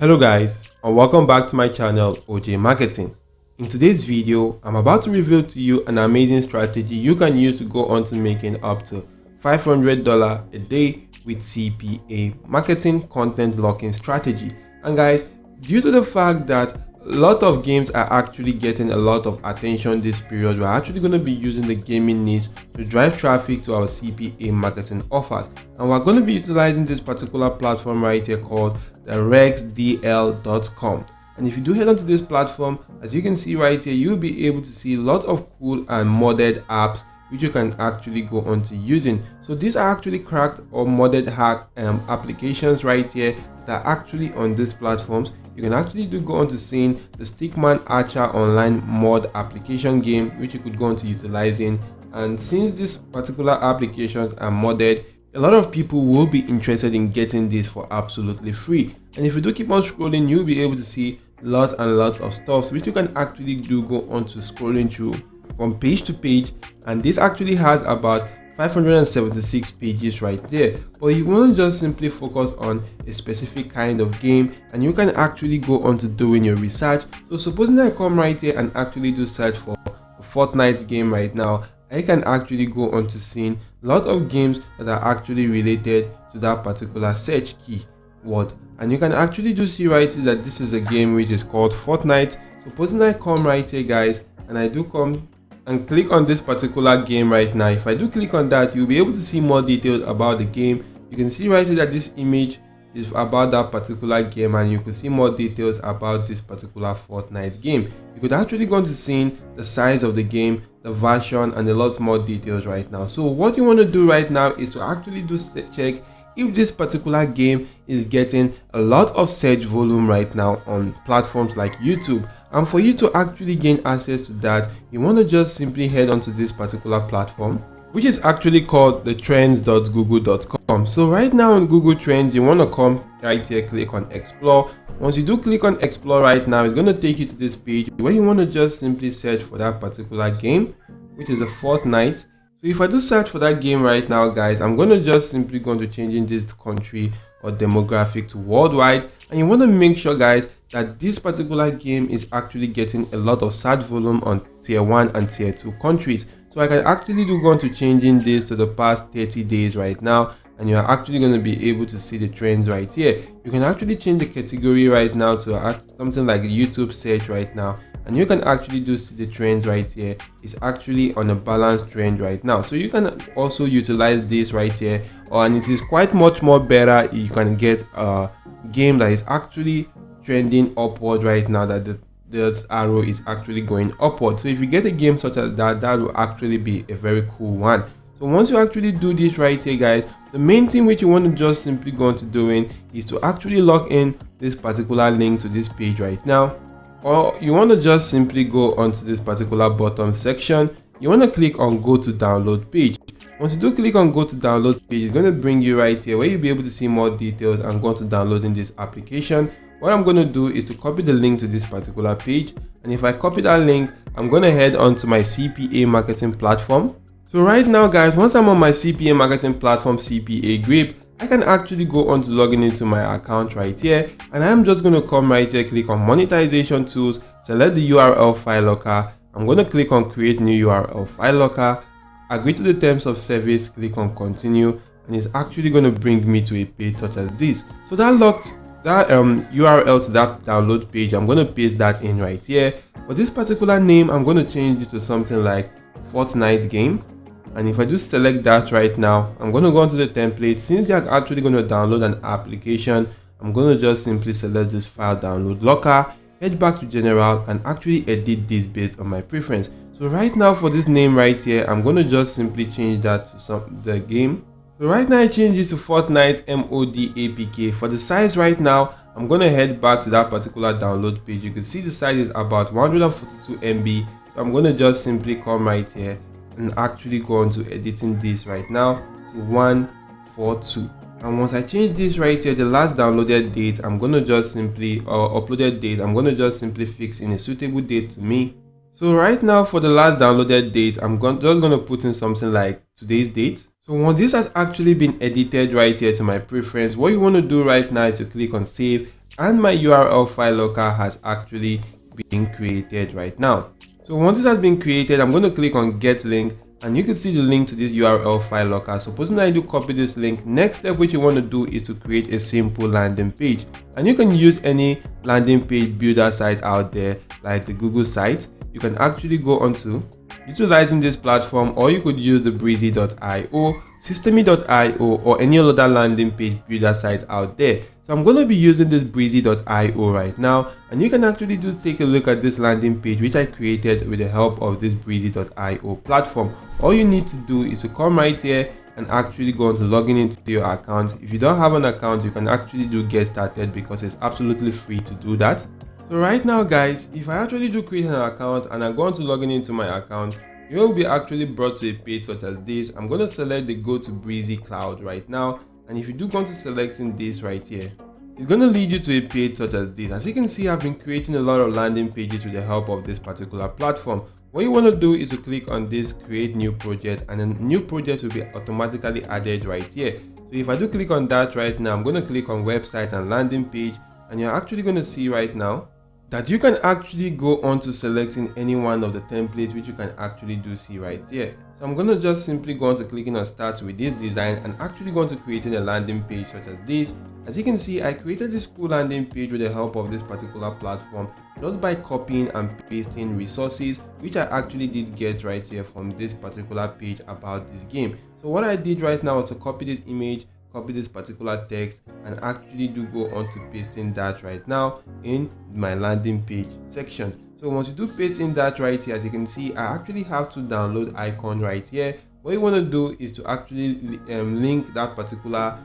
Hello guys, and welcome back to my channel OJ Marketing. In today's video, I'm about to reveal to you an amazing strategy you can use to go on to making up to $500 a day with CPA marketing content locking strategy. And guys, due to the fact that a lot of games are actually getting a lot of attention this period, we're actually going to be using the gaming niche to drive traffic to our CPA marketing offers, and we're going to be utilizing this particular platform right here called the rexdl.com. And if you do head onto this platform, as you can see right here, you'll be able to see a lot of cool and modded apps which you can actually go on to using. So these are actually cracked or modded hack applications right here that are actually on these platforms. You can actually go on to seeing the Stickman Archer online mod application game, which you could go on to utilizing. And since these particular applications are modded, a lot of people will be interested in getting this for absolutely free. And if you do keep on scrolling, you'll be able to see lots and lots of stuff which you can actually go on to scrolling through from page to page. And this actually has about 576 pages right there, but you want to just simply focus on a specific kind of game, and you can actually go on to doing your research. So supposing I come right here and actually do search for a Fortnite game right now, I can actually go on to seeing a lot of games that are actually related to that particular search keyword. And you can actually see right here that this is a game which is called Fortnite. Supposing I come right here guys, and I do come and click on this particular game right now. If I do click on that, you'll be able to see more details about the game. You can see right here that this image is about that particular game, and you can see more details about this particular Fortnite game. You could actually go into seeing the size of the game, the version, and a lot more details right now. So what you want to do right now is to actually check if this particular game is getting a lot of search volume right now on platforms like YouTube. And for you to actually gain access to that, you want to just simply head onto this particular platform, which is actually called the trends.google.com. So right now on Google Trends, you want to come right here, click on explore. Once you do click on explore right now, it's going to take you to this page where you want to just simply search for that particular game, which is a Fortnite. So if I do search for that game right now guys, I'm going to just simply go to changing this country or demographic to worldwide. And you want to make sure guys that this particular game is actually getting a lot of search volume on tier 1 and tier 2 countries. So I can actually go on to changing this to the past 30 days right now, and you're actually going to be able to see the trends right here. You can actually change the category right now to something like YouTube search right now, and you can actually see the trends right here. It's actually on a balanced trend right now, so you can also utilize this right here. And it is quite much more better. You can get a game that is actually trending upward right now, that the arrow is actually going upward. So if you get a game such as that, that will actually be a very cool one. So once you actually do this right here guys, the main thing which you want to just simply go on to doing is to actually log in this particular link to this page right now, or you want to just simply go onto this particular bottom section. You want to click on go to download page. Once you do click on go to download page, it's going to bring you right here where you'll be able to see more details and go to downloading this application. What I'm going to do is to copy the link to this particular page, and if I copy that link, I'm going to head onto my CPA marketing platform. So right now guys, once I'm on my CPA marketing platform, CPA Grip, I can actually go on to logging into my account right here, and I'm just going to come right here, click on monetization tools, select the URL file locker. I'm going to click on create new URL file locker, agree to the terms of service, click on continue, and it's actually going to bring me to a page such as this. So that locked that URL to that download page. I'm going to paste that in right here. For this particular name, I'm going to change it to something like Fortnite game. And if I just select that right now, I'm going to go into the template. Since you're actually going to download an application, I'm going to just simply select this file download locker, head back to general, and actually edit this based on my preference. So right now for this name right here, I'm going to just simply change that to the game. So right now I change it to Fortnite MODAPK. For the size right now, I'm going to head back to that particular download page. You can see the size is about 142 MB. So I'm going to just simply come right here and actually go on to editing this right now to 142. And once I change this right here, the last downloaded date, I'm going to just simply, uploaded date, I'm going to just simply fix in a suitable date to me. So right now for the last downloaded date, I'm just going to put in something like today's date. So once this has actually been edited right here to my preference, what you want to do right now is to click on save and my URL file locker has actually been created right now. So once this has been created, I'm going to click on get link, and you can see the link to this URL file locker. Supposing I do copy this link, next step which you want to do is to create a simple landing page, and you can use any landing page builder site out there like the Google site. You can actually go onto utilizing this platform, or you could use the breezy.io, systemy.io, or any other landing page builder site out there. So I'm going to be using this breezy.io right now, and you can actually take a look at this landing page which I created with the help of this breezy.io platform. All you need to do is to come right here and actually go on to login into your account. If you don't have an account, you can actually do get started because it's absolutely free to do that. So right now guys, if I actually do create an account and I go on to login into my account, you will be actually brought to a page such as this. I'm going to select the go to Breezy Cloud right now, and if you do go to selecting this right here, it's going to lead you to a page such as this. As you can see, I've been creating a lot of landing pages with the help of this particular platform. What you want to do is to click on this create new project, and then new project will be automatically added right here. So if I do click on that right now, I'm going to click on website and landing page, and you're actually going to see right now that you can actually go on to selecting any one of the templates which you can actually do see right here. So I'm going to just simply go on to clicking on start with this design and actually going to creating a landing page such as this. As you can see, I created this cool landing page with the help of this particular platform just by copying and pasting resources which I actually did get right here from this particular page about this game. So what I did right now is to copy this image, copy this particular text, and actually do go on to pasting that right now in my landing page section. So once you do paste in that right here, as you can see, I actually have to download icon right here. What you want to do is to actually link that particular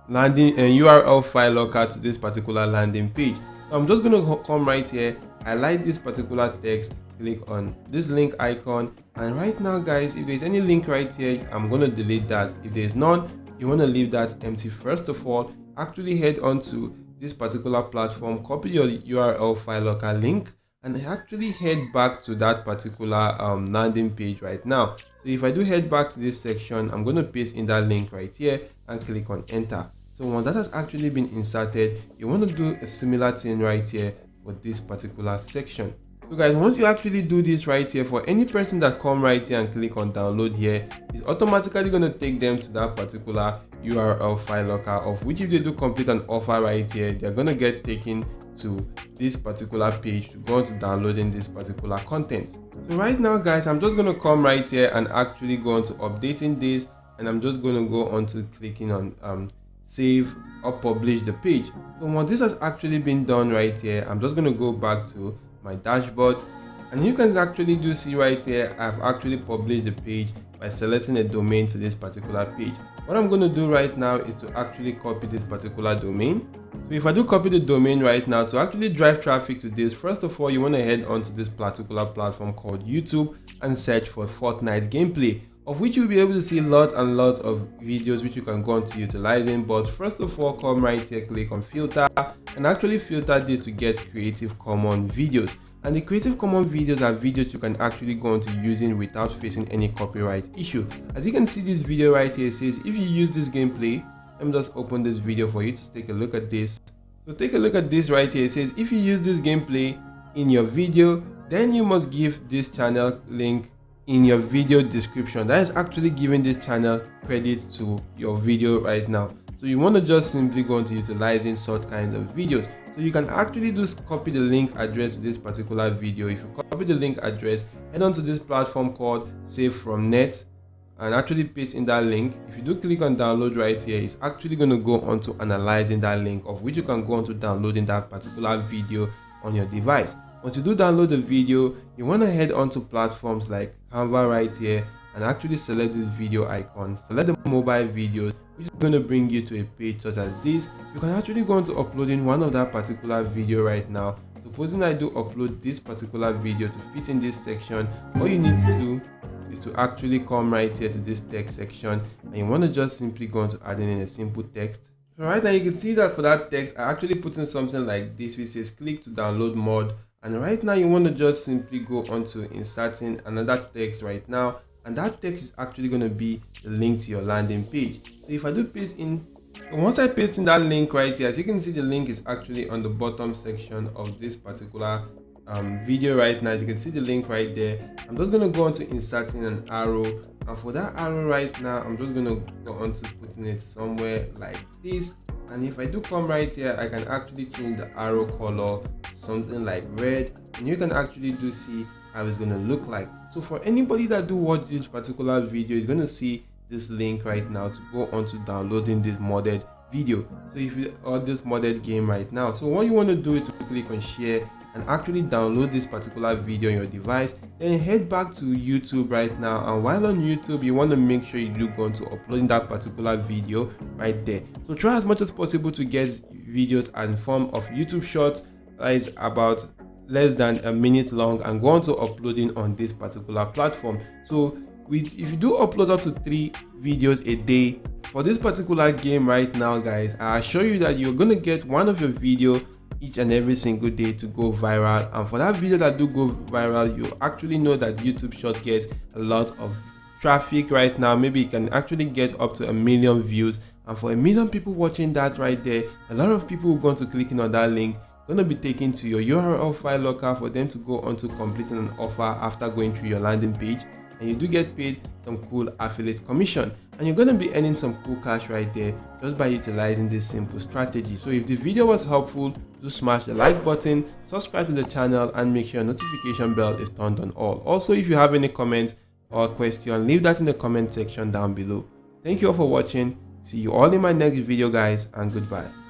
landing URL file locker to this particular landing page. So I'm just going to come right here, highlight this particular text, click on this link icon, and right now guys, if there's any link right here, I'm going to delete that. If there's none, you want to leave that empty. First of all, actually head on to this particular platform, copy your URL file locker link, and actually head back to that particular landing page right now. So if I do head back to this section, I'm going to paste in that link right here and click on enter. So once that has actually been inserted, you want to do a similar thing right here for this particular section. So guys, once you actually do this right here, for any person that come right here and click on download here, it's automatically going to take them to that particular URL file locker, of which if they do complete an offer right here, they're going to get taken to this particular page to go on to downloading this particular content. So right now guys, I'm just going to come right here and actually go on to updating this, and I'm just going to go on to clicking on save or publish the page. So once this has actually been done right here, I'm just going to go back to my dashboard, and you can actually do see right here, I've actually published the page by selecting a domain to this particular page. What I'm going to do right now is to actually copy this particular domain. So if I do copy the domain right now, to actually drive traffic to this, first of all, you want to head onto this particular platform called YouTube and search for Fortnite gameplay, of which you'll be able to see lots and lots of videos which you can go on to utilizing. But first of all, come right here, click on filter, and actually filter this to get Creative Commons videos. And the Creative Commons videos are videos you can actually go on to using without facing any copyright issue. As you can see, this video right here says if you use this gameplay, let me just open this video for you to take a look at this. So take a look at this right here. It says if you use this gameplay in your video, then you must give this channel link in your video description. That is actually giving this channel credit to your video right now. So you want to just simply go into utilizing such kinds of videos. So you can actually just copy the link address to this particular video. If you copy the link address, head on to this platform called Save From Net and actually paste in that link. If you do click on download right here, it's actually going to go on to analyzing that link, of which you can go on to downloading that particular video on your device. Once you do download the video, you want to head on to platforms like Canva right here and actually select this video icon, select the mobile videos, which is going to bring you to a page such as this. You can actually go on to uploading one of that particular video right now. Supposing I do upload this particular video to fit in this section, all you need to do is to actually come right here to this text section, and you want to just simply go on to adding in a simple text. So right now you can see that for that text, I actually put in something like this which says click to download mod. And right now you want to just simply go on to inserting another text right now, and that text is actually going to be the link to your landing page. So if I do paste in And once I paste in that link right here, as you can see, the link is actually on the bottom section of this particular video right now. As you can see the link right there, I'm just going to go on to inserting an arrow, and for that arrow right now, I'm just going to go on to putting it somewhere like this. And if I do come right here, I can actually change the arrow color to something like red, and you can actually do see how it's going to look like. So for anybody that do watch this particular video, is going to see this link right now to go on to downloading this modded video. So if you are this modded game right now, so what you want to do is to click on share and actually download this particular video on your device. Then head back to YouTube right now, and while on YouTube, you want to make sure you do go on to uploading that particular video right there. So try as much as possible to get videos in form of YouTube shorts that is about less than a minute long, and go on to uploading on this particular platform. So if you do upload up to 3 videos a day for this particular game right now, guys, I assure you that you're gonna get one of your video each and every single day to go viral. And for that video that do go viral, you actually know that YouTube short gets a lot of traffic right now. Maybe it can actually get up to 1 million views, and for 1 million people watching that right there, a lot of people are going to clicking on that link, going to be taken to your URL file locker for them to go on to completing an offer after going through your landing page. And you do get paid some cool affiliate commission, and you're going to be earning some cool cash right there just by utilizing this simple strategy. So if the video was helpful, do smash the like button, subscribe to the channel, and make sure your notification bell is turned on all. Also, if you have any comments or question, leave that in the comment section down below. Thank you all for watching. See you all in my next video, guys, and goodbye.